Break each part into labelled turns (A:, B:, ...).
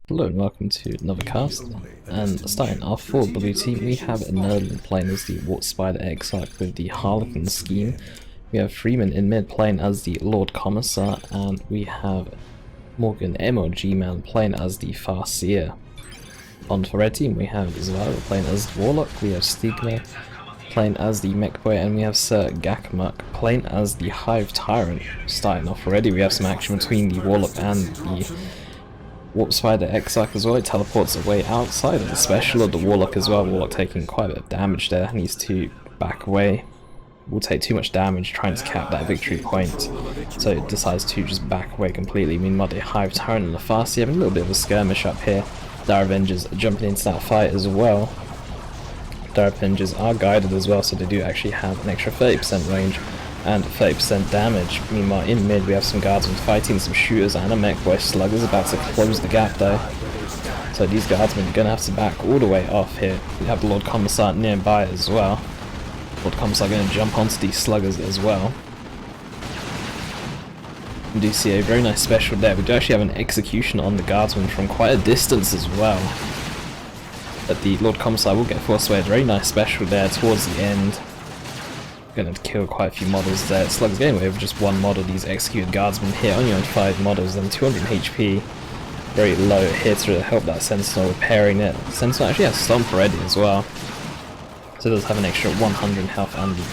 A: Hello and welcome to another cast, and starting off for blue team we have Nurland playing as the Wart Spider Exarch with the Harlequin scheme. We have Fr33man in mid playing as the Lord Commissar, and we have Morgan MLGman playing as the Farseer. On for red team we have Zevargel playing as the Warlock, we have Stigma playing as the Mekboy, and we have Sir Gachamuck playing as the Hive Tyrant. Starting off already we have some action between the Warlock and the Warp Spider Exarch as well. It teleports away outside of the special of the Warlock as well. Warlock taking quite a bit of damage there, needs to back away. Will take too much damage trying to cap that victory point, so it decides to just back away completely. Meanwhile the Hive Tyrant and the Farseer having a little bit of a skirmish up here. Dire Avengers jumping into that fight as well. Dire Avengers are guided as well, so they do actually have an extra 30% range and 30% damage. Meanwhile in mid we have some guardsmen fighting some shooters and a Mekboy slug is about to close the gap though. So these guardsmen are going to have to back all the way off here. We have the Lord Commissar nearby as well. Lord Commissar going to jump onto these sluggers as well. We do see a very nice special there. We do actually have an execution on the guardsman from quite a distance as well. But the Lord Commissar will get forced away. A very nice special there towards the end. Going to kill quite a few models there. Slug's getting away with just one model. These executed guardsmen here only on 5 models and 200 HP. Very low here to help that Sentinel repairing it. Sentinel actually has Stomp already as well, so it does have an extra 100 health and the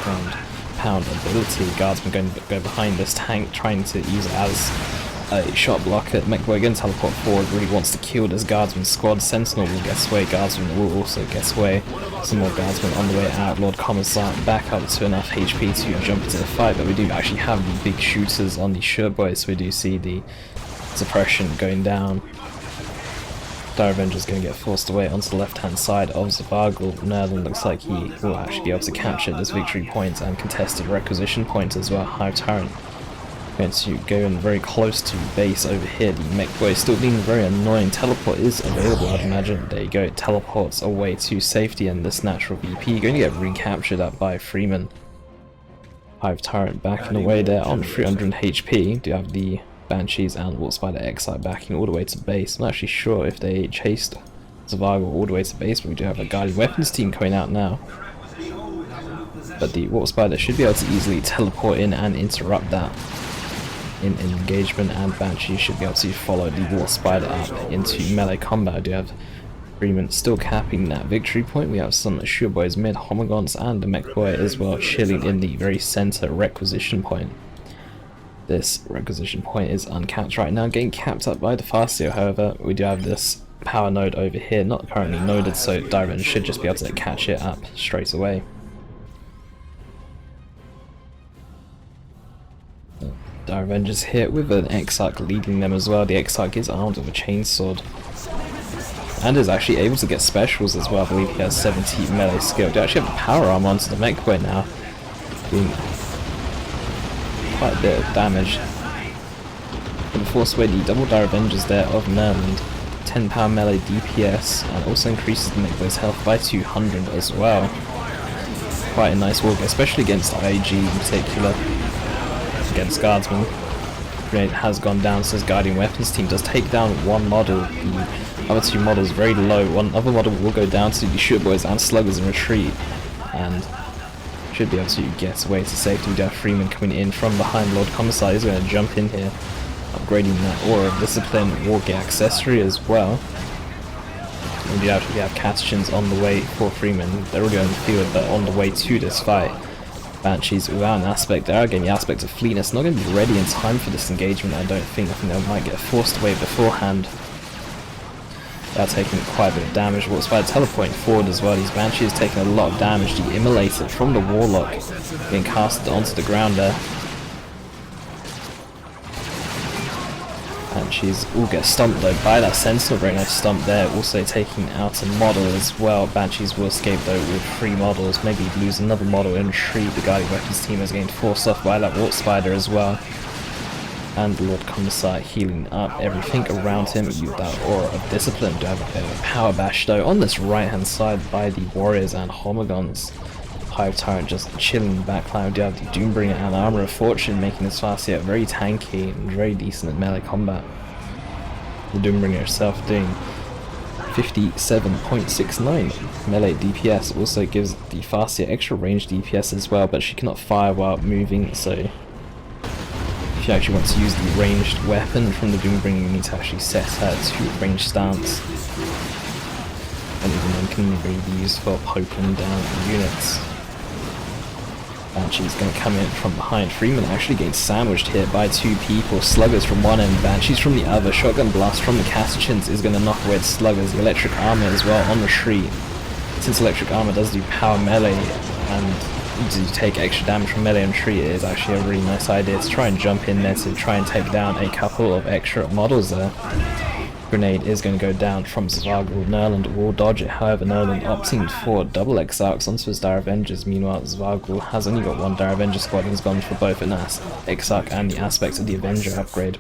A: pound ability. Guardsman going to go behind this tank, trying to use it as a shot blocker. Mekboy again teleport forward, really wants to kill this guardsman squad. Sentinel will get away, guardsman will also get away. Some more guardsmen on the way out. Lord Commissar back up to enough HP to jump into the fight, but we do actually have the big shooters on the Boys, so we do see the suppression going down. Dire Avengers going to get forced away onto the left hand side of Zevargel. Nurland looks like he will actually be able to capture this victory point and contested requisition point as well. Hive Tyrant going to go in very close to base over here. The Mekboy still being very annoying. Teleport is available, I'd imagine. There you go, it teleports away to safety, and this natural VP going to get recaptured up by Fr33man. Hive Tyrant backing away there on 300 HP. Do you have the Banshees and Wart Spider Exarch backing all the way to base? I'm not actually sure if they chased Zevargel all the way to base, but we do have a Guardian Weapons team coming out now. But the Wart Spider should be able to easily teleport in and interrupt that in engagement, and Banshee should be able to follow the Wart Spider up into melee combat. I do have Fr33man still capping that victory point. We have some Boys mid, Homogons and the Mekboy as well chilling in the very center requisition point. This requisition point is uncapped right now, getting capped up by the Farseer. However, we do have this power node over here, not currently noded, so Dire Avengers should just be able to catch it up straight away. Dire Avengers here with an Exarch leading them as well. The Exarch is armed with a chainsword and is actually able to get specials as well. I believe he has 70 melee skill. They actually have a power arm onto the Mekboy now, doing quite a bit of damage. Going to force away the double Dire Avengers there of Nurland. 10 power melee DPS, and also increases the Mekboy's health by 200 as well. Quite a nice walk, especially against IG in particular. Against guardsmen. Grenade has gone down, so his Guardian Weapons team does take down one model. The other two models very low. One other model will go down to the Boys and sluggers in retreat, and should be able to get away to safety. We do have Fr33man coming in from behind. Lord Commissar is going to jump in here, upgrading that Aura of Discipline War Gear accessory as well. And we actually have Catachins on the way for Fr33man. They're already on the field, but on the way to this fight. Banshees without an aspect there, again the aspect of fleetness, not going to be ready in time for this engagement I don't think. I think they might get forced away beforehand. They are taking quite a bit of damage. Wart Spider teleporting forward as well. These Banshees taking a lot of damage. The Immolated from the Warlock being casted onto the ground there. Banshees all get stumped though by that Sentinel, very nice stump there, also taking out a model as well. Banshees will escape though with 3 models, maybe lose another model in retreat. The Guardian Weapons team is getting forced off by that Wart Spider as well. And the Lord Commissar healing up everything around him with that Aura of Discipline. Do have a bit of a power bash though on this right hand side by the Warriors and Homogons. Hive Tyrant just chilling in the backline. We have the Doombringer and Armor of Fortune, making this Farseer very tanky and very decent at melee combat. The Doombringer herself doing 57.69 melee DPS. Also gives the Farseer extra range DPS as well, but she cannot fire while moving, so if you actually want to use the ranged weapon from the Doombringer, you need to actually set her to ranged stance. And even then can really be used for poking down units. Banshee's going to come in from behind. Freeman actually getting sandwiched here by two people. Sluggers from one end, Banshees from the other. Shotgun blast from the Catachans is going to knock away the Sluggers. The electric armor as well on retreat. Since electric armor does do power melee and do take extra damage from melee and retreat, it is actually a really nice idea to try and jump in there to try and take down a couple of extra models there. Grenade is going to go down from Zevargel. Nurland will dodge it, however Nurland opting for double Exarchs onto his Dire Avengers. Meanwhile Zevargel has only got one Dire Avenger squad and has gone for both an Exarch and the aspects of the Avenger upgrade.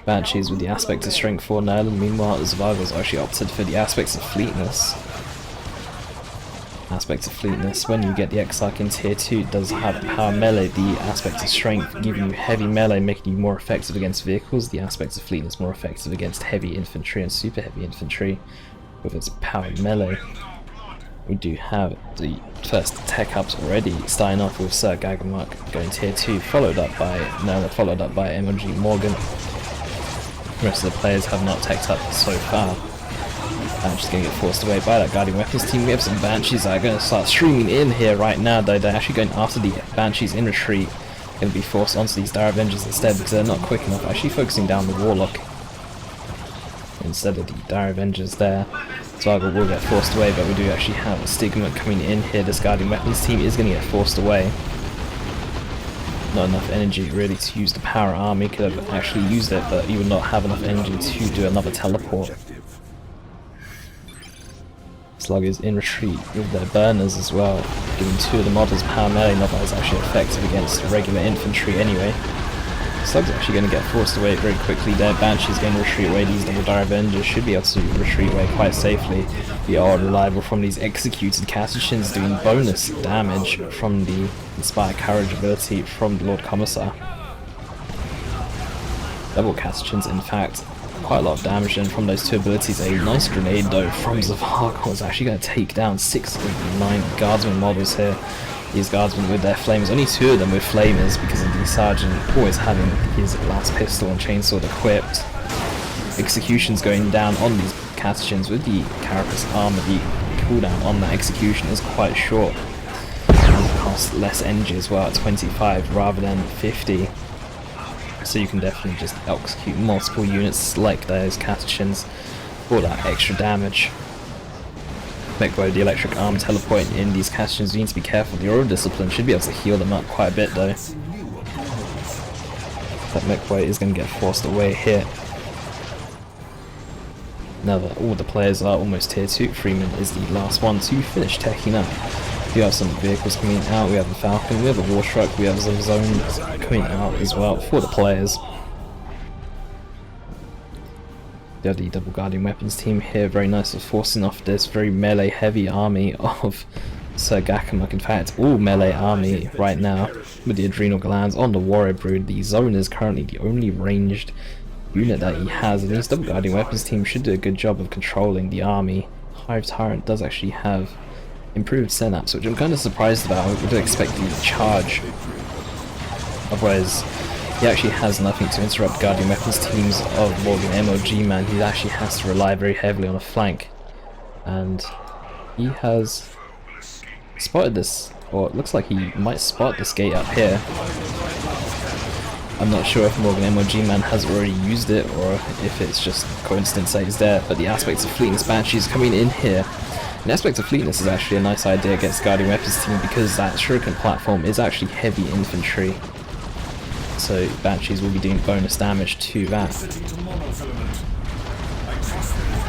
A: Banshees with the aspect of strength for Nurland. Meanwhile Zevargel's actually opted for the aspects of fleetness. Aspects of fleetness, when you get the Exarch in tier 2, it does have power melee. The aspects of strength give you heavy melee, making you more effective against vehicles. The aspects of fleetness more effective against heavy infantry and super heavy infantry with its powered melee. We do have the first tech ups already, starting off with Sir Gachamuck going tier 2, followed up by MLGman. The rest of the players have not teched up so far. Banshee's going to get forced away by that Guardian Weapons team. We have some Banshees that are going to start streaming in here right now, though they're actually going after the Banshees in retreat. Going to be forced onto these Dire Avengers instead because they're not quick enough, actually focusing down the Warlock instead of the Dire Avengers there. Zevargel will get forced away, but we do actually have a Stigma coming in here. This Guardian Weapons team is going to get forced away. Not enough energy really to use the power army. Could have actually used it, but you would not have enough energy to do another teleport. Sluggers in retreat with their burners as well, giving two of the models power melee, not that it's actually effective against regular infantry anyway. Slugs actually going to get forced away very quickly there. Banshee's going to retreat away. These double Dire Avengers should be able to retreat away quite safely. We are reliable from these executed Catachans, doing bonus damage from the Inspire Courage ability from the Lord Commissar. Double Catachans, in fact. Quite a lot of damage in from those two abilities. A nice grenade though from Zevargel is actually going to take down 6 of the 9 guardsmen models here. These guardsmen with their flamers, only 2 of them with flamers because of the sergeant always having his last pistol and chainsaw equipped. Executions going down on these Catachans with the carapace armor. The cooldown on that execution is quite short. And costs less energy as well at 25 rather than 50. So you can definitely just execute multiple units like those Catachans for that extra damage. Mekboy, the electric arm teleporting in these Catachans, you need to be careful. The Aura Discipline should be able to heal them up quite a bit though. That Mekboy is going to get forced away here. Now that all the players are almost tier 2, Freeman is the last one to finish teching up. We have some vehicles coming out, we have a Falcon, we have a War Truck, we have some zones coming out as well for the players. We have the double Guardian Weapons team here, very nice for forcing off this very melee heavy army of Sir Gachamuck. In fact, all melee army right now with the Adrenal Glands on the Warrior Brood. The Zone is currently the only ranged unit that he has, and this double Guardian Weapons team should do a good job of controlling the army. Hive Tyrant does actually have improved synapse, which I'm kind of surprised about. I would expect the charge. Otherwise, he actually has nothing to interrupt Guardian Weapons teams of more than MLGman. He actually has to rely very heavily on a flank. And he has spotted this, or it looks like he might spot this gate up here. I'm not sure if Morgan MLGman has already used it or if it's just coincidence that he's there, but the aspects of Fleetness Banshees coming in here. An aspect of Fleetness is actually a nice idea against Guardian Weapons team because that Shuriken platform is actually heavy infantry. So Banshees will be doing bonus damage to that.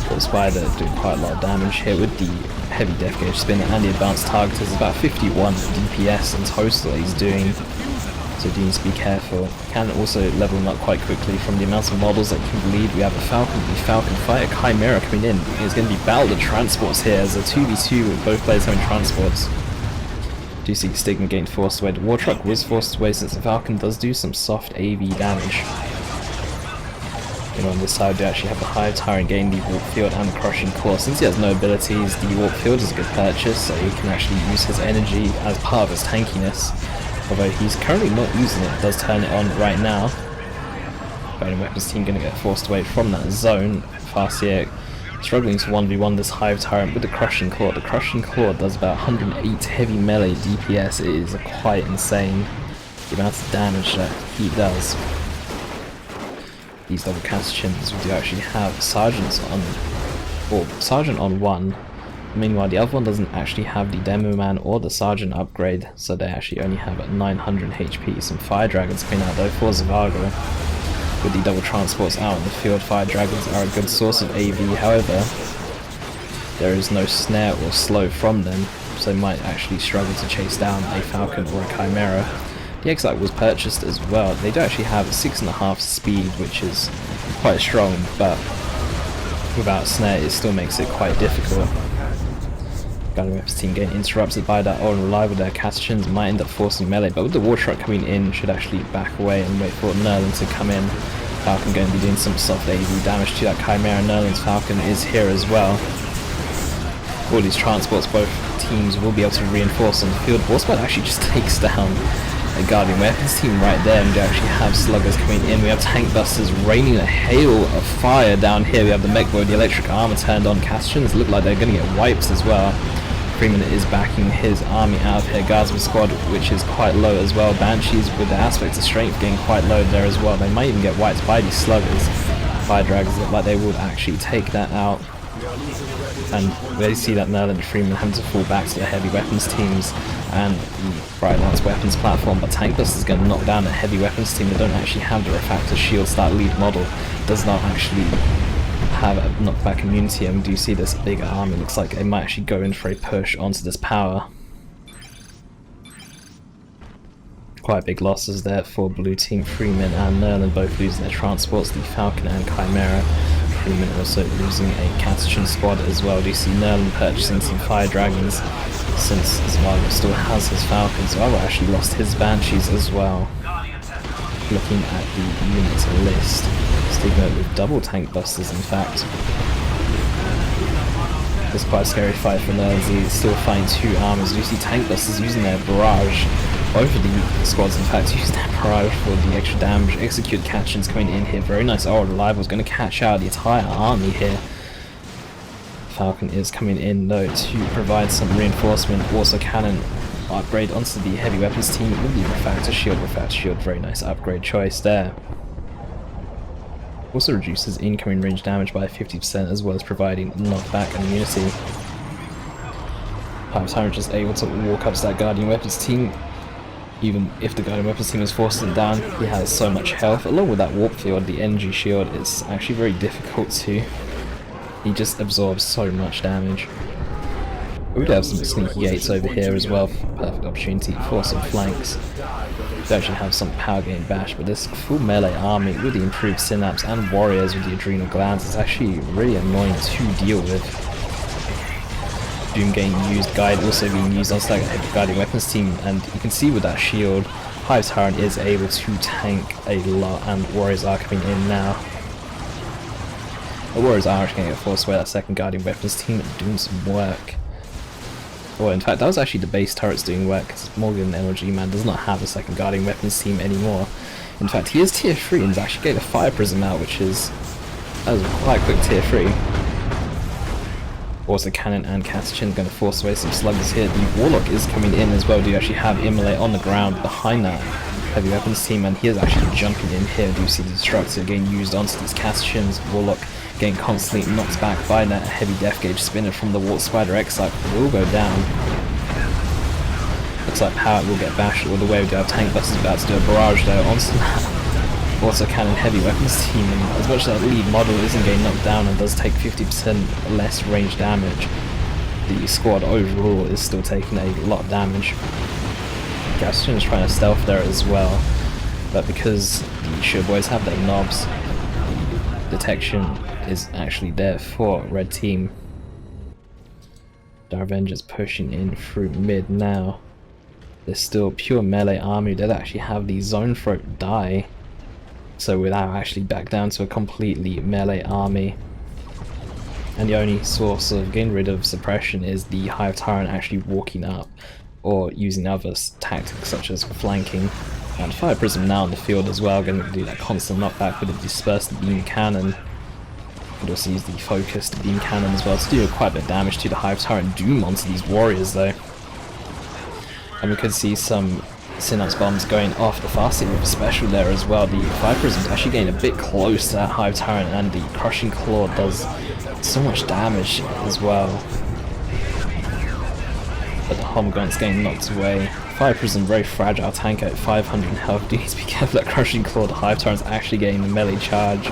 A: The Spider doing quite a lot of damage here with the heavy death gauge spinner and the advanced target is about 51 DPS in total that he's doing. So do need to be careful. Can also level him up quite quickly from the amount of models that can bleed. We have a Falcon, the Falcon Fighter Chimera coming in. It's going to be battled at transports here as a 2v2 with both players having transports. Do see Stigma getting forced away. The War Truck was forced away since the Falcon does do some soft AV damage. On this side, we actually have the Hive Tyrant getting the Warp Field and the Crushing Claw. Since he has no abilities, the Warp Field is a good purchase, so he can actually use his energy as part of his tankiness. Although he's currently not using it, does turn it on right now. Guardian Weapons team going to get forced away from that zone. Farseer struggling to 1v1 this Hive Tyrant with the Crushing Claw. The Crushing Claw does about 108 heavy melee DPS. It is quite insane the amount of damage that he does. These double Castachians, we do actually have Sergeants on, or Sergeant on one. Meanwhile, the other one doesn't actually have the Demo Man or the Sergeant upgrade, so they actually only have 900 HP. Some Fire Dragons coming out though for Zevargel. With the double transports out in the field, Fire Dragons are a good source of AV, however, there is no snare or slow from them, so they might actually struggle to chase down a Falcon or a Chimera. The Exarch was purchased as well. They do actually have 6.5 speed, which is quite strong, but without snare it still makes it quite difficult. Guardian Weapons team getting interrupted by that unreliable. Their Castachians might end up forcing melee, but with the War Truck coming in, should actually back away and wait for Nurland to come in. Falcon going to be doing some soft AV damage to that Chimera. Nurland's Falcon is here as well. All these transports, both teams will be able to reinforce on the field. Warspite actually just takes down a Guardian Weapons team right there, and we actually have Sluggers coming in. We have Tank Busters raining a hail of fire down here. We have the Mekboy, the electric armor turned on. Castachians look like they're going to get wiped as well. Freeman is backing his army out of here. Guardsman squad, which is quite low as well. Banshees with the aspect of strength getting quite low there as well. They might even get wiped by these Sluggers. Fire Dragons look like they would actually take that out. And we see that Nurland and Freeman having to fall back to the heavy weapons teams and the Bright Lance weapons platform, but Tank Busters is going to knock down the heavy weapons team. They don't actually have the Refractor Shields. That lead model does not actually have a knockback immunity, and we do see this bigger army. Looks like they might actually go in for a push onto this power. Quite big losses there for blue team. Freeman and Nurland both losing their transports, the Falcon and Chimera. Freeman also losing a Castachian squad as well. Do you see Nurland purchasing some Fire Dragons since Zevargel still has his Falcons? Zevargel actually lost his Banshees as well. Looking at the unit list, Stigma with double Tank Busters in fact. It's quite a scary fight for Nurland. He's still fighting two armors. You see Tank Busters using their barrage. Both of the squads in fact using their barrage for the extra damage. Execute Castachians coming in here. Very nice. Oh, Reliable is going to catch out the entire army here. Falcon is coming in though to provide some reinforcement. Also cannon upgrade onto the heavy weapons team with the Refractor Shield. Refractor Shield, very nice upgrade choice there. Also reduces incoming range damage by 50% as well as providing knockback immunity. Hive Tyrant just able to walk up to that Guardian Weapons team. Even if the Guardian Weapons team is forcing him down, he has so much health. Along with that Warp Field, the energy shield is actually very difficult to. He just absorbs so much damage. We would have some sneaky gates over here as well. Perfect opportunity for some flanks. We actually have some power gain bash, but this full melee army with the improved synapse and warriors with the adrenal glands is actually really annoying to deal with. Doom getting used, Guide also being used on that Guardian Weapons team, and you can see with that shield, Hive Tyrant is able to tank a lot, and warriors are coming in now. The warriors are actually going to get forced away. That second Guardian Weapons team doing some work. Well, in fact, that was actually the base turrets doing work, because Morgan MLGman does not have a second Guardian Weapons team anymore. In fact, he is tier 3 and is actually getting a Fire Prism out, which is quite quick tier 3. Also, Cannon and Castachian going to force away some Sluggers here. The Warlock is coming in as well. Do you actually have Immolate on the ground behind that heavy weapons team, and he is actually jumping in here. Do you see the Destructor getting used onto these Castachians? Warlock getting constantly knocked back by that heavy Death Gauge spinner from the Wart Spider Exarch. Will go down. Looks like Power will get bashed all the way. We do have Tank Busters about to do a barrage though onto that also Cannon heavy weapons team, and as much as that lead model isn't getting knocked down and does take 50% less range damage, the squad overall is still taking a lot of damage. Castachian is trying to stealth there as well, but because the Shield Boys have their knobs, the detection is actually there for red team. The Avengers pushing in through mid now. There's still pure melee army that actually have the Zone Throat die. So we're now actually back down to a completely melee army. And the only source of getting rid of suppression is the Hive Tyrant actually walking up or using other tactics such as flanking. And Fire Prism now in the field as well, going to do that constant knockback with a dispersed beam cannon. Could also use the focused beam cannon as well to do quite a bit of damage to the Hive Tyrant Doom onto these warriors though. And we could see some Synapse bombs going off the Farseer with a special there as well. The Fire Prism's actually getting a bit close to that Hive Tyrant, and the Crushing Claw does so much damage as well. But the Homgunt's getting knocked away. Fire Prism, very fragile tank at 500 health. Do need to be careful that Crushing Claw. The Hive Tyrant's actually getting the melee charge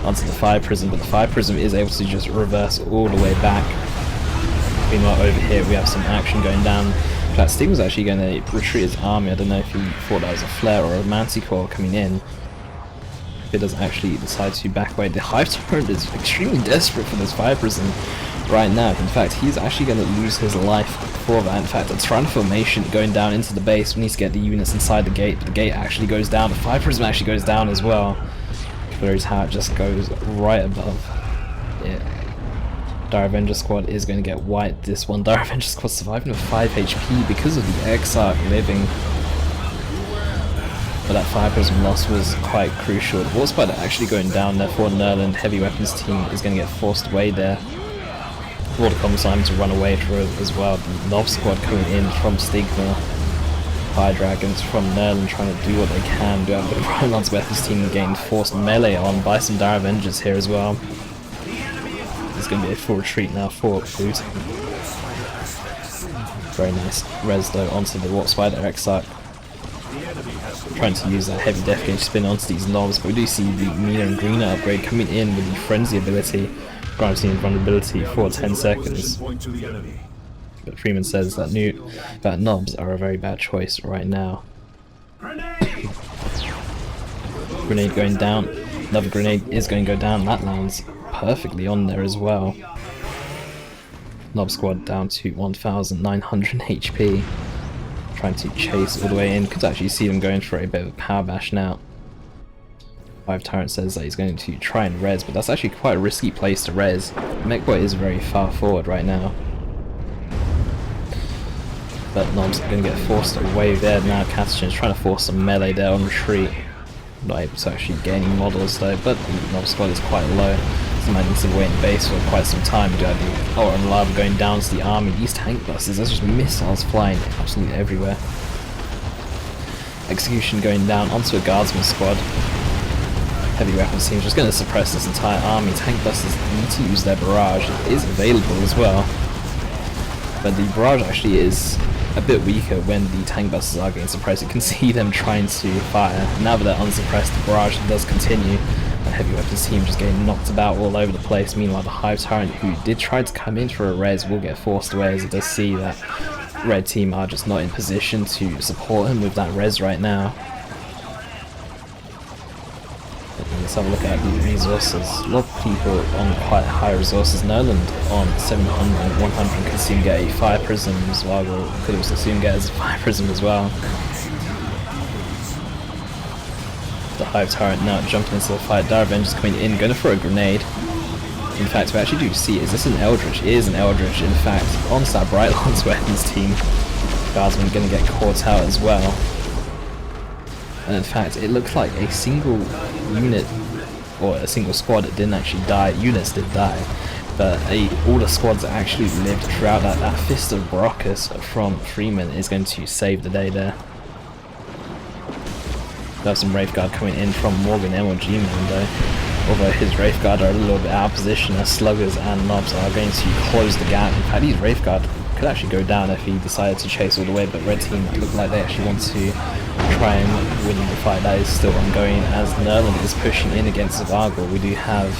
A: onto the Fire Prism, but the Fire Prism is able to just reverse all the way back. Meanwhile over here we have some action going down. That Stigma's actually going to retreat his army. I don't know if he thought that was a flare or a manticore coming in. He does actually decide to back away. The Hive Tyrant is extremely desperate for this Fire Prism right now. In fact, he's actually going to lose his life for that. In fact, a Tyrant formation going down into the base. We need to get the units inside the gate, but the gate actually goes down. The Fire Prism actually goes down as well. There's how it just goes right above it. Dire Avenger Squad is going to get wiped. This one, Dire Avenger Squad surviving with 5 HP because of the Exarch living. But that Fire Prism loss was quite crucial. The War Spider actually going down there for Nurland. Heavy weapons team is going to get forced away there. For the Commissar to run away through it as well. The Nob Squad coming in from Stigma. Fire Dragons from Nurland trying to do what they can. Do have the Rhineland's weapons team getting forced melee on by some Dire Avengers here as well. It's going to be a full retreat now for Boot. Very nice res though onto the Warp Spider Exarch. Trying to use that heavy death gauge spin onto these knobs, but we do see the Meaner and Greener upgrade coming in with the Frenzy ability, granting invulnerability for 10 seconds. But Freeman says that knobs are a very bad choice right now. Grenade going down. Another grenade is going to go down. That lands perfectly on there as well. Nob Squad down to 1900 HP. Trying to chase all the way in. Could actually see them going for a bit of a power bash now. Hive Tyrant says that he's going to try and res, but that's actually quite a risky place to res. Mekboy is very far forward right now. But Nob's going to get forced away there now. Catachin is trying to force some melee there on retreat. Not able to actually gain any models though, but the Nob Squad is quite low. So might need to wait in base for quite some time. We do have the Ultra and Lava going down to the army. These tank buses, there's just missiles flying absolutely everywhere. Execution going down onto a Guardsman squad. Heavy weapons team just going to suppress this entire army. Tank buses need to use their barrage. It is available as well. But the barrage actually is a bit weaker when the tank buses are getting suppressed. You can see them trying to fire. Now that they're unsuppressed, the barrage does continue. The heavy weapons team just getting knocked about all over the place. Meanwhile, the Hive Tyrant, who did try to come in for a res, will get forced away, as it does see that red team are just not in position to support him with that res right now. Let's have a look at the resources. A lot of people on quite high resources. Nurland on 700, 100 could soon get a Fire Prism as well. Could also soon get a Fire Prism as well. The Hive Tyrant now jumping into the fight. Dire Avengers coming in, going for a grenade. In fact, we actually do see, is this an Eldritch? It is an Eldritch, in fact, on that Brightlands weapons team. Guardsman going to get caught out as well. And in fact, it looks like a single unit, or a single squad that didn't actually die. Units did die, but all the squads that actually lived throughout that Fist of bbboscasts from Fr33man is going to save the day there. We have some Wraithguard coming in from Morgan MLGman though, although his Wraithguard are a little bit out of position as Sluggers and Knobs are going to close the gap. In fact, these Wraithguard could actually go down if he decided to chase all the way, but red team look like they actually want to try and win the fight. That is still ongoing as Nurland is pushing in against Zevargel. We do have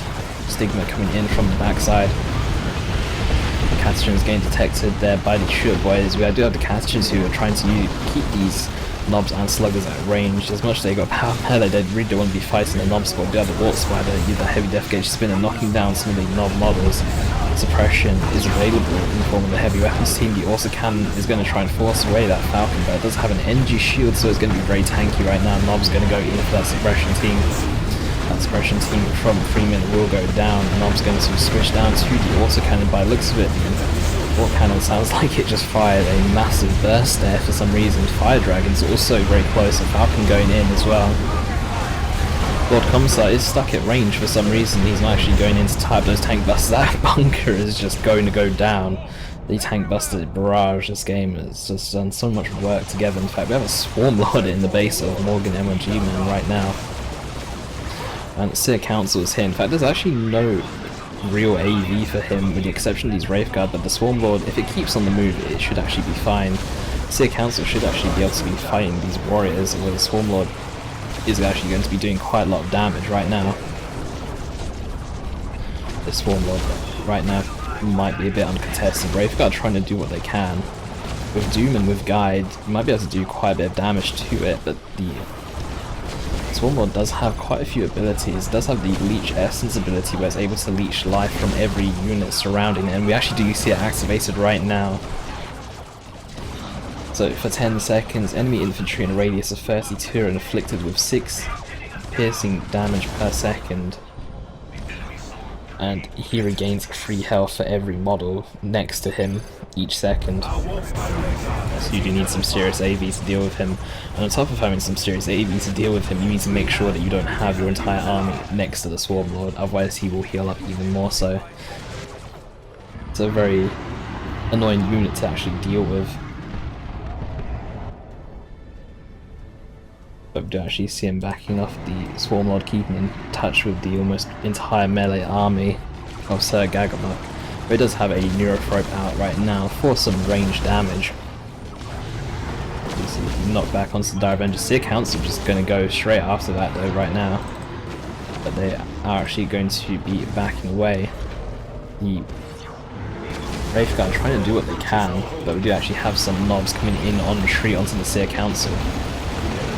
A: Stigma coming in from the backside. The Catachins getting detected there by the Shooter Boys. We do have the Catachins who are trying to keep these Knobs and Sluggers at range. As much as they got power melee, they really don't want to be fighting the Knob squad. We do have the Warp Spider, use the heavy death gauge spinner, knocking down some of the Knob models. Suppression is available in the form of the heavy weapons team. The Orsa cannon is going to try and force away that Falcon, but it does have an energy shield, so it's going to be very tanky right now. Nob's going to go in for that suppression team. That suppression team from Fr33man will go down, and I'm going to switch down to the autocannon. By the looks of it, the autocannon sounds like it just fired a massive burst there for some reason. Fire Dragon's also very close, a Falcon going in as well. Lord Commissar is stuck at range for some reason. He's not actually going in to type those tank busters. That bunker is just going to go down. The tank buster barrage this game has just done so much work together. In fact, we have a Swarm Lord in the base of Morgan MLGman right now. And Seer Council is here. In fact, there's actually no real AV for him with the exception of these Wraithguard, but the Swarm Lord, if it keeps on the move, it should actually be fine. Seer Council should actually be able to be fighting these warriors, where the Swarm Lord is actually going to be doing quite a lot of damage right now. The Swarm Lord right now might be a bit uncontested. Wraithguard trying to do what they can. With Doom and with Guide, you might be able to do quite a bit of damage to it, but the Swarm Lord does have quite a few abilities. It does have the Leech Essence ability where it's able to leech life from every unit surrounding it, and we actually do see it activated right now. So for 10 seconds, enemy infantry in a radius of 32 are inflicted with 6 piercing damage per second. And he regains 3 health for every model next to him each second. So you do need some serious AV to deal with him. And on top of having some serious AV to deal with him, you need to make sure that you don't have your entire army next to the Swarm Lord, otherwise he will heal up even more so. It's a very annoying unit to actually deal with. But we do actually see him backing off the Swarm Lord, keeping in touch with the almost entire melee army of Sir Gachamuck. But he does have a Neurothrope out right now for some range damage. You see the knockback onto the Dire Avenger. Seer Council just going to go straight after that though right now. But they are actually going to be backing away. The Wraithguard trying to do what they can, but we do actually have some knobs coming in on retreat onto the Seer Council.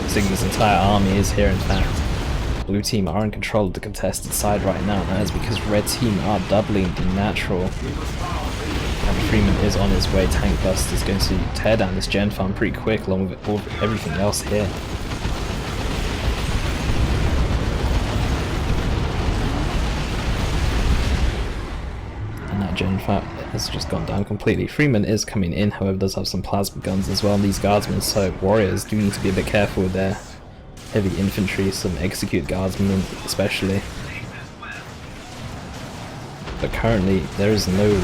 A: Sigma's entire army is here in fact. Blue team are in control of the contested side right now, and that is because red team are doubling the natural. And Fr33man is on his way. Tank Bust is going to tear down this gen farm pretty quick along with everything else here. And that gen farm has just gone down completely. Fr33man is coming in, however does have some plasma guns as well, and these guardsmen, so warriors do need to be a bit careful with their heavy infantry, some execute guardsmen especially. But currently there is no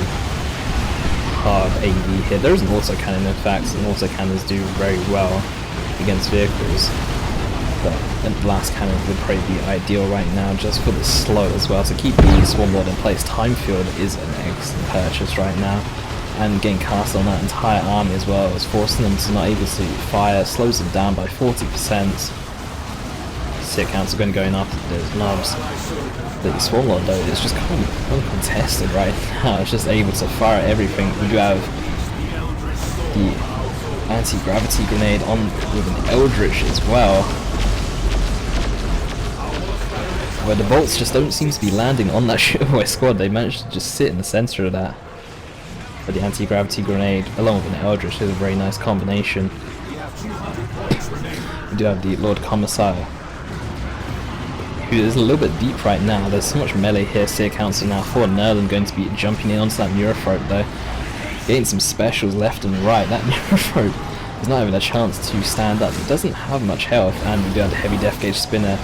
A: hard AV here. There is an autocannon in fact, and autocannons do very well against vehicles. But the last cannon would probably be ideal right now just for the slow as well. To keep the Swarm Lord in place, Time Field is an excellent purchase right now. And getting cast on that entire army as well is forcing them to not able to fire, slows them down by 40%. Seer Council going to go in after those knobs. The Swarm Lord though is just kind of uncontested right now. It's just able to fire at everything. We do have the anti-gravity grenade on with an Eldritch as well, where the bolts just don't seem to be landing on that Shipboy squad. They managed to just sit in the center of that. But the anti-gravity grenade along with an Eldritch is a very nice combination. We do have the Lord Commissar, who is a little bit deep right now. There's so much melee here. Seer Council now for Nurland going to be jumping in onto that Neurothrope though. Getting some specials left and right. That Neurothrope is not having a chance to stand up. It doesn't have much health, and we do have the heavy death gauge spinner.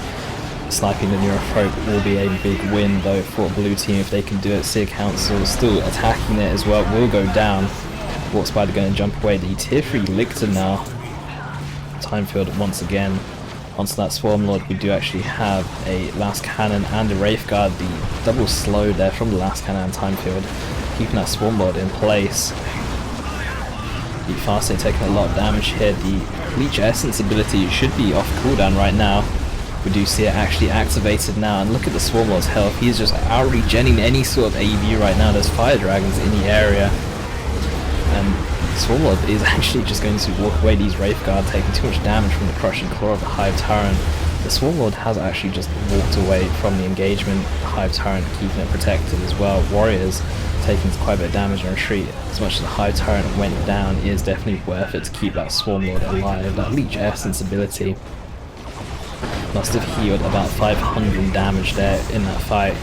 A: Sniping the Neurothrope will be a big win though for blue team if they can do it. Seer Council still attacking it as well, will go down. Warp Spider going to jump away. The tier 3 Lictor now. Time Field once again. Onto that Swarm Lord, we do actually have a last cannon and a Wraithguard. The double slow there from the last cannon and Time Field, keeping that Swarm Lord in place. The Farseer taking a lot of damage here. The Leech Essence ability should be off cooldown right now. We do see it actually activated now, and look at the Swarm Lord's health. He's just out-regenning any sort of AV right now. There's Fire Dragons in the area, and Swarm Lord is actually just going to walk away. These Wraithguard taking too much damage from the crushing claw of the Hive Tyrant. The Swarm Lord has actually just walked away from the engagement. The Hive Tyrant keeping it protected as well. Warriors taking quite a bit of damage and retreat. As much as the Hive Tyrant went down, it is definitely worth it to keep that Swarm Lord alive. That Leech Essence ability Must have healed about 500 damage there in that fight.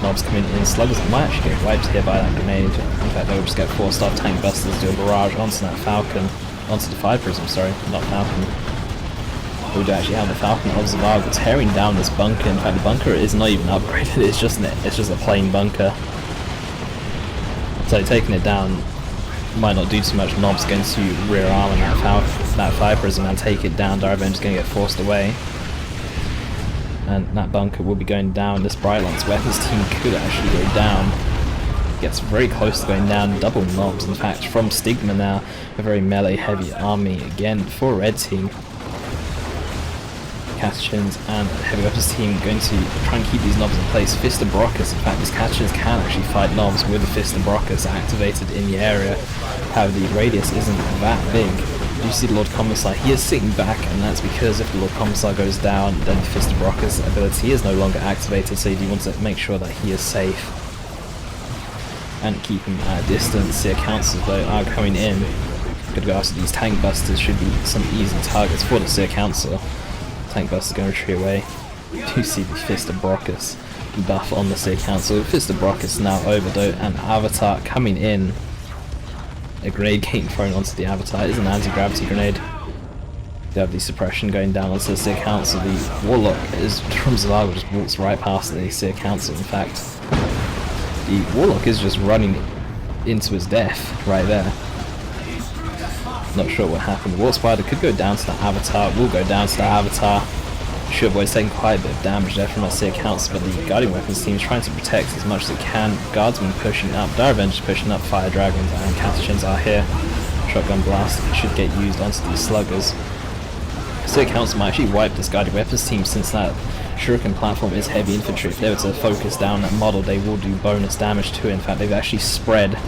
A: Knobs coming in, sluggers might actually get wiped here by that grenade. In fact, they'll just get forced off. Tank busters do a barrage onto that Falcon, onto the Fire Prism, sorry, not Falcon. We do actually have the Falcon of Zevargel tearing down this bunker. In fact, the bunker is not even upgraded, it's just a plain bunker. So taking it down might not do too much. Knobs going to rear arm that Fire Prism and take it down. Daravenger's going to get forced away. And that bunker will be going down. This Brightlight's weapons team could actually go down. Gets very close to going down. Double Knobs, in fact, from Stigma now. A very melee heavy army again for Red team. Catchins and heavy weapons team going to try and keep these Knobs in place. Fist of Brockus, in fact, these Catchins can actually fight Knobs with the Fist of Brockus activated in the area. However, the radius isn't that big. You see the Lord Commissar, he is sitting back, and that's because if the Lord Commissar goes down, then the Fist of Brockus ability is no longer activated, so you do want to make sure that he is safe. And keep him at a distance. Seer Councils though are coming in. Could go after these Tank Busters, should be some easy targets for the Seer Council. Tank Buster's going to retreat away. You do see the Fist of Brockus buff on the Seer Council. Fist of Brockus now over though, and Avatar coming in. A grenade getting thrown onto the Avatar. It is an anti-gravity grenade. You have the suppression going down onto the Seer Council. The Warlock is from Zevargel, just walks right past the Seer Council. In fact, the Warlock is just running into his death right there. Not sure what happened. War Spider could go down to the Avatar. Will go down to the Avatar. Shurboy's taking quite a bit of damage there from that Seer Council, but the Guardian Weapons team is trying to protect as much as it can. Guardsmen pushing up, Daravenger's pushing up, Fire Dragons and Catachins are here. Shotgun Blast should get used onto these sluggers. Seer Council might actually wipe this Guardian Weapons team since that Shuriken platform is heavy infantry. If they were to focus down that model, they will do bonus damage to it. In fact, they've actually spread.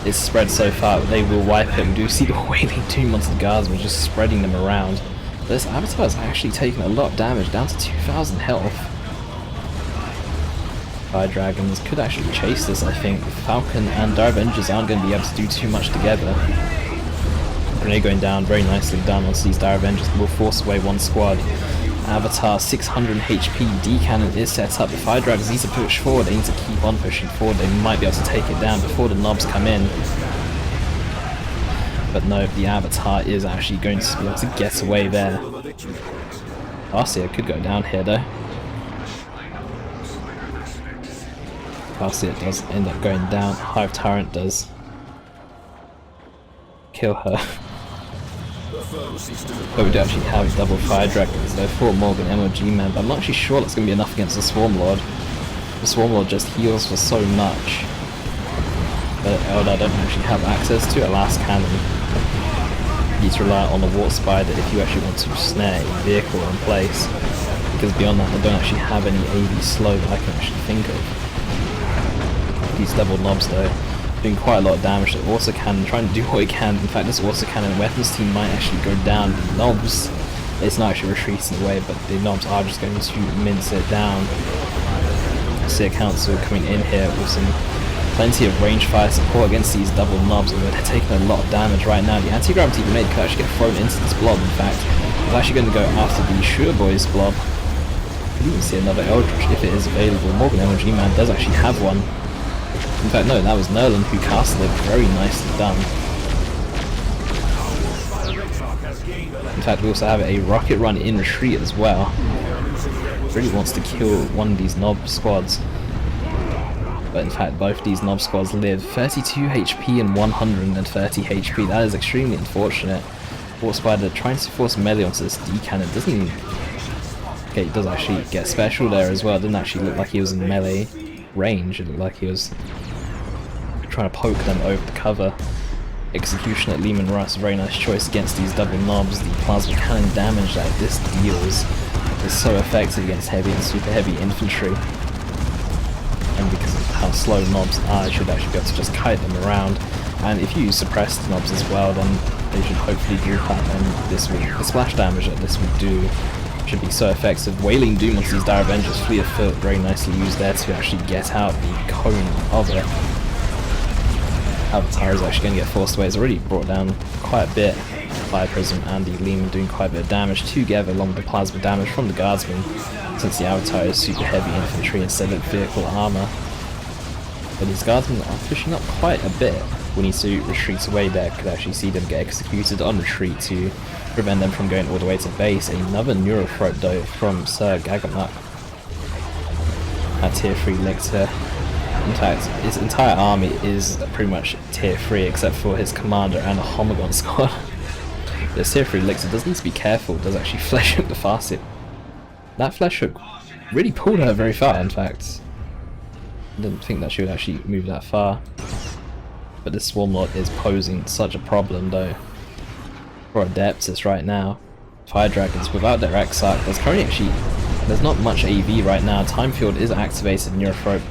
A: It's spread so far that they will wipe it. We do see the Wailing Doom onto the Guardsmen, just spreading them around. This Avatar is actually taking a lot of damage, down to 2,000 health. Fire Dragons could actually chase this, I think. Falcon and Daravengers aren't going to be able to do too much together. Grenade going down, very nicely done onto these Daravengers. Will force away one squad. Avatar 600 HP, D-Cannon is set up. The Fire Dragons need to push forward, they need to keep on pushing forward. They might be able to take it down before the Knobs come in. But no, the Avatar is actually going to be able to get away there. Farseer could go down here though. Farseer does end up going down. Hive Tyrant does kill her. But we do actually have double Fire Dragons though for Morgan MLGman, but I'm not actually sure that's going to be enough against the Swarm Lord. The Swarm Lord just heals for so much. But Eldar don't actually have access to a last cannon. You need to rely on the Warp Spider if you actually want to snare a vehicle in place. Because beyond that, they don't actually have any AV slow that I can actually think of. These double Knobs though, doing quite a lot of damage. The Orsa Cannon trying to do what it can. In fact, this Orsa Cannon weapons team might actually go down. The Knobs, it's not actually retreating away, but the Knobs are just going to mince it down. Seer Council coming in here with some plenty of range fire support against these double Knobs, and they're taking a lot of damage right now. The anti-gravity grenade could actually get thrown into this blob. In fact, it's actually going to go after the Shurboy's blob. You can even see another Eldritch if it is available. Morgan MLGman does actually have one. In fact, no, that was Nurland who casted it. Very nicely done. In fact, we also have a rocket run in retreat as well. Really wants to kill one of these Knob squads. But in fact, both these Knob squads live. 32 HP and 130 HP. That is extremely unfortunate. Warp Spider trying to force melee onto this D-Cannon. Doesn't even... Okay, he does actually get special there as well. It didn't actually look like he was in melee range. It looked like he was trying to poke them over the cover. Execution at Lehman Russ, very nice choice against these double Knobs. The plasma cannon damage that this deals is so effective against heavy and super heavy infantry. And because of how slow Knobs are, it should actually be able to just kite them around. And if you use suppressed Knobs as well, then they should hopefully do that. And this will, the splash damage that this will do should be so effective. Wailing Doom onto these Daravengers, Fleet of Foot, very nicely used there to actually get out the cone of it. Avatar is actually going to get forced away. It's already brought down quite a bit. Fire Prism and the Lehman doing quite a bit of damage together along with the plasma damage from the Guardsman, since the Avatar is super heavy infantry instead of vehicle armor. But these Guardsmen are pushing up quite a bit. We need to retreat away there, could actually see them get executed on retreat to prevent them from going all the way to base. Another Neurothroat though from Sir Gachamuck. At tier 3 Lictor. In fact, his entire army is pretty much tier 3 except for his commander and a Homogon squad. This tier 3 Lictor does need to be careful, does actually flesh hook the Farseer. That flesh hook really pulled her very far, in fact. I didn't think that she would actually move that far. But this Swarmlord is posing such a problem though for Adeptus right now. Fire Dragons without their Exarch, there's not much AV right now. Time Field is activated, Neurothroat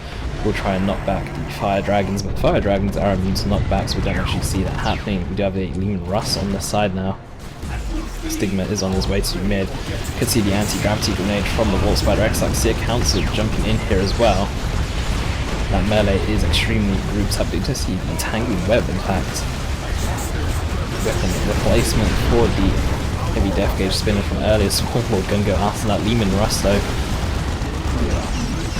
A: will try and knock back the Fire Dragons, but Fire Dragons are immune to knockbacks, we don't actually see that happening. We do have a Lehman Russ on this side now. Stigma is on his way to mid. Could see the anti-gravity grenade from the Wall Spider Exarch. See a Council jumping in here as well. That melee is extremely grouped up. You just see the entangling web, in fact. Weapon replacement for the heavy death gauge spinner from earlier. Swarmlord gonna go after that Lehman Russ though.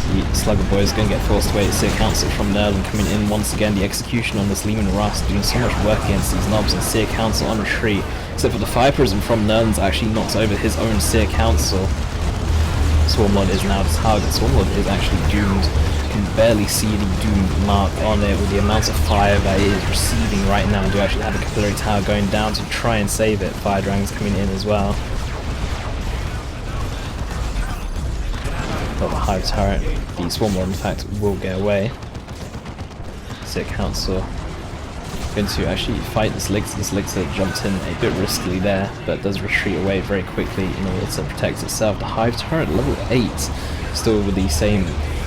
A: The Slugger Boy is going to get forced away. See a Council from Nurland coming in once again. The execution on this Lehman Russ doing so much work against these knobs, and See a Council on retreat. Except for the Fire Prism from Nurland's actually knocks over his own Seer Council. Swarmlord is now the target. Swarmlord is actually doomed. You can barely see the doom mark on it with the amount of fire that it is receiving right now. You do actually have a Capillary Tower going down to try and save it. Fire Dragons coming in as well. But the Hive turret, the Swarmlord in fact will get away. Seer Council going to actually fight this Lictor. This Lictor jumped in a bit riskily there, but does retreat away very quickly in order to protect itself. The Hive turret level 8, still with the same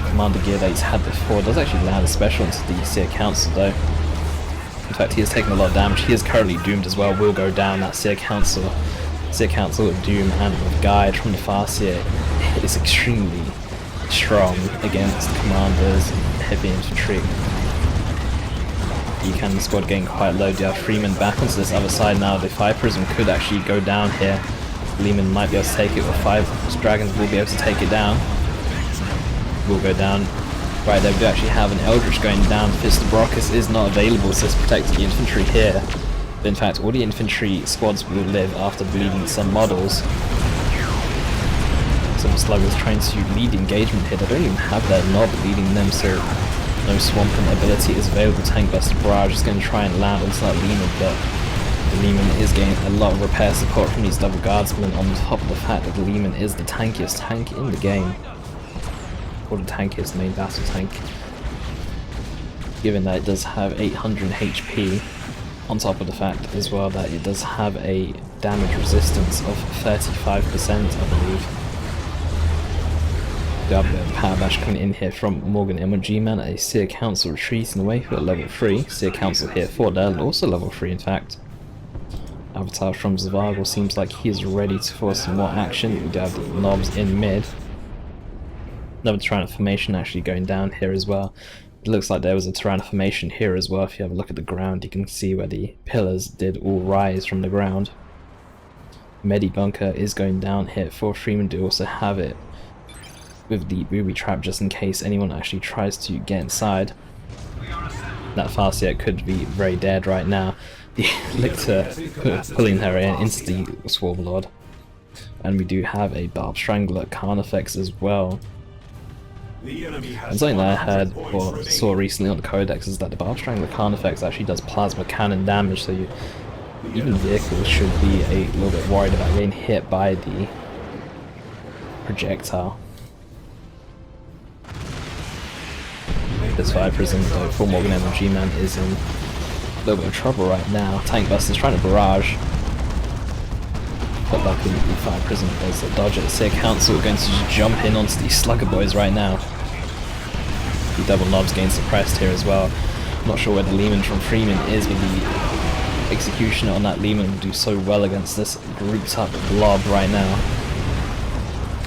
A: commander gear that he's had before, does actually land a special into the Seer Council though. In fact, he has taken a lot of damage. He is currently doomed as well, will go down. That Seer Council with Doom and with Guide from the Farseer is extremely strong against commanders and heavy infantry. The cannon squad getting quite low. You have Freeman back onto this other side now. The Fire Prism could actually go down here. Lehman might be able to take it, or 5 Dragons will be able to take it down. Will go down. Right there, we do actually have an Eldritch going down. Fist of Brockus is not available, so it's protecting the infantry here. But in fact, all the infantry squads will live after bleeding some models. Some sluggers trying to lead engagement here. They don't even have their knob leading them, so no swamping ability is available. Tank Buster Barrage is going to try and land onto that Lehman, but the Lehman is getting a lot of repair support from these double guardsmen, on top of the fact that the Lehman is the tankiest tank in the game. Or the tankiest main battle tank. Given that it does have 800 HP, on top of the fact as well that it does have a damage resistance of 35%, I believe. We have a bit of power bash coming in here from Morgan MLGman, a Seer Council retreating away for level 3. Seer Council here for Nurland, also level 3 in fact. Avatar from Zevargel seems like he is ready for some more action. We do have the knobs in mid. Another Tyrant formation actually going down here as well. It looks like there was a Tyrant formation here as well. If you have a look at the ground, you can see where the pillars did all rise from the ground. Medi Bunker is going down here for Freeman. Do also have it with the booby trap just in case anyone actually tries to get inside. That Farseer could be very dead right now. The Lictor pulling her into the Swarmlord. And we do have a Barb Strangler Carnifex as well. And something that I heard or saw recently on the Codex is that the Barb Strangler Carnifex actually does plasma cannon damage, so even vehicles should be a little bit worried about getting hit by the projectile. This Fire Prism, though, for Morgan MLGman is in a little bit of trouble right now. Tank Buster's trying to barrage, but luckily the Fire Prism does dodge it. Seer Council are going to just jump in onto these Slugger Boys right now. The double knobs getting suppressed here as well. I'm not sure where the Lehman from Freeman is, but the executioner on that Lehman will do so well against this grouped up blob right now.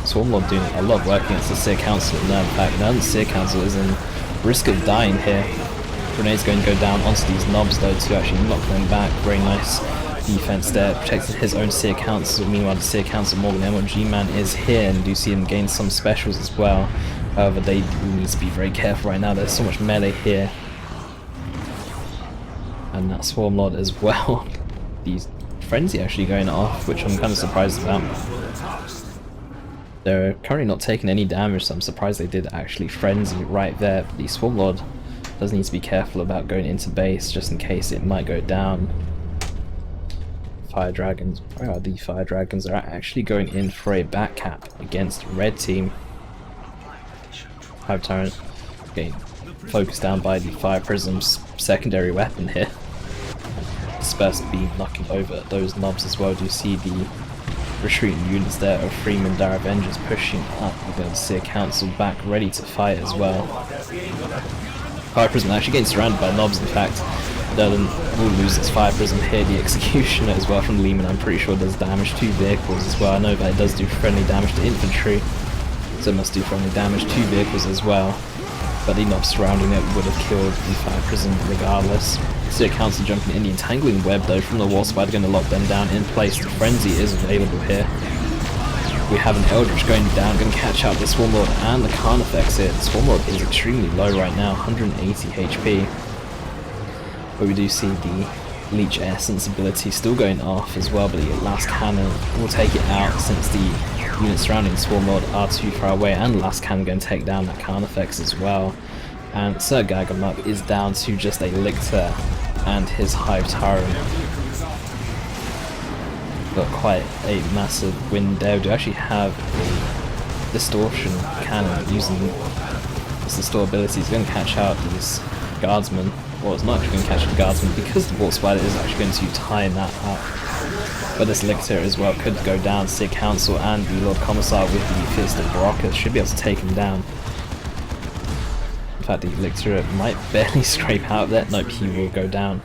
A: Swarmlord doing a lot of work against the Seer Council. In fact, now the Seer Council is in risk of dying here. Grenade's going to go down onto these knobs though to actually knock them back. Very nice defense there, protecting his own Seer Council. Meanwhile, the Seer Council Morgan MLGman is here, and do see him gain some specials as well. However, they do need to be very careful right now. There's so much melee here. And that Swarm Lord as well. The Frenzy actually going off, which I'm kind of surprised about. They're currently not taking any damage, so I'm surprised they did actually Frenzy right there. But the Swarm Lord does need to be careful about going into base, just in case it might go down. Fire Dragons, where are the Fire Dragons? Are actually going in for a back cap against red team. Hive Tyrant getting focused down by the Fire Prism's secondary weapon here. Dispersed Beam knocking over those knobs as well. Do you see the retreating units there of Freeman Dire Avengers pushing up with the Seer Council back ready to fight as well. Fire Prism actually getting surrounded by knobs. In fact, Nurland will lose its Fire Prism here. The Executioner as well from Lehman, I'm pretty sure does damage to vehicles as well. I know that it does do friendly damage to infantry, so it must do friendly damage to vehicles as well. But the knobs surrounding it would have killed the Fire Prism regardless. Seer Council jumping in the entangling web though from the Wall Spider, going to lock them down in place. The Frenzy is available here. We have an Eldritch going down, going to catch out the Swarm Lord and the Carnifex here. The Swarm Lord is extremely low right now, 180 HP. But we do see the Leech Essence ability still going off as well, but the last cannon will take it out since the units surrounding Swarm Lord are too far away, and last cannon going to take down that Carnifex as well. And Sir Gachamuck is down to just a Lictor and his Hive Tyrant. Got quite a massive win there. We do actually have a Distortion cannon using this Distort ability. It's going to catch out these Guardsmen. Well, it's not actually going to catch the Guardsmen because the Warp Spider is actually going to tie that up. But this Lictor as well could go down. Seer Council and the Lord Commissar with the Fist of Barocca should be able to take him down. In fact, the Lictor might barely scrape out there. Nope, he will go down.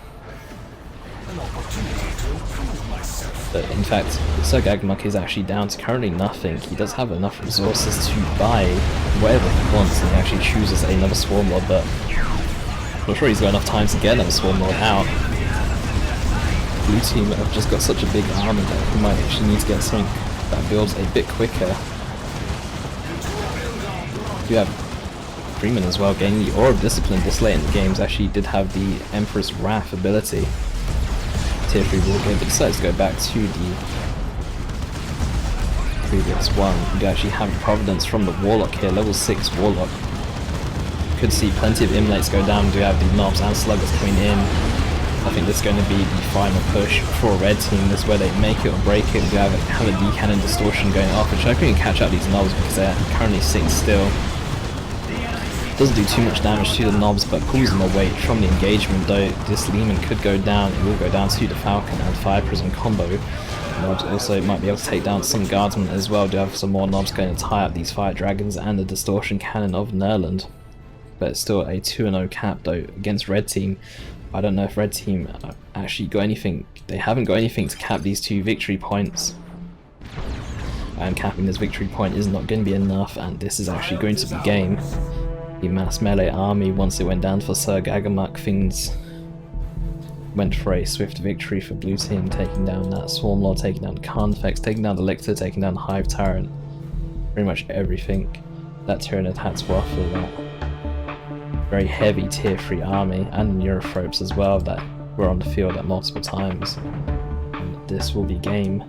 A: But in fact, Sir Gachamuck is actually down to currently nothing. He does have enough resources to buy whatever he wants, and he actually chooses another Swarm Lord, but I'm not sure he's got enough time to get another Swarm Lord out. Blue team have just got such a big army that he might actually need to get something that builds a bit quicker. You have Freeman as well, gaining the Aura of Discipline this late in the games. Actually did have the Emperor's Wrath ability. Tier 3 war game, but decides to go back to the previous one. You actually have Providence from the Warlock here, level 6 Warlock. Could see plenty of Imlates go down. Do have the Knobs and Sluggers coming in. I think this is going to be the final push for a red team. This is where they make it or break it. We have a D-Cannon Distortion going off, which I think can catch out these Knobs because they're currently sitting still. Doesn't do too much damage to the Knobs, but pulls them away from the engagement though. This Lehman could go down. It will go down to the Falcon and Fire Prism combo. Knobs also might be able to take down some Guardsmen as well. Do have some more Knobs going to tie up these Fire Dragons and the Distortion Cannon of Nurland. But it's still a 2-0 cap though against red team. I don't know if red team actually got anything. They haven't got anything to cap these 2 victory points. And capping this victory point is not going to be enough, and this is actually going to be game. The mass melee army, once it went down for Sir Gachamuck, things went for a swift victory for blue team, taking down that Swarm Lord, taking down Carnifex, taking down the Lictor, taking down the Hive Tyrant. Pretty much everything that Tyranid had to offer. That very heavy tier 3 army, and Neurophropes as well that were on the field at multiple times. And this will be game.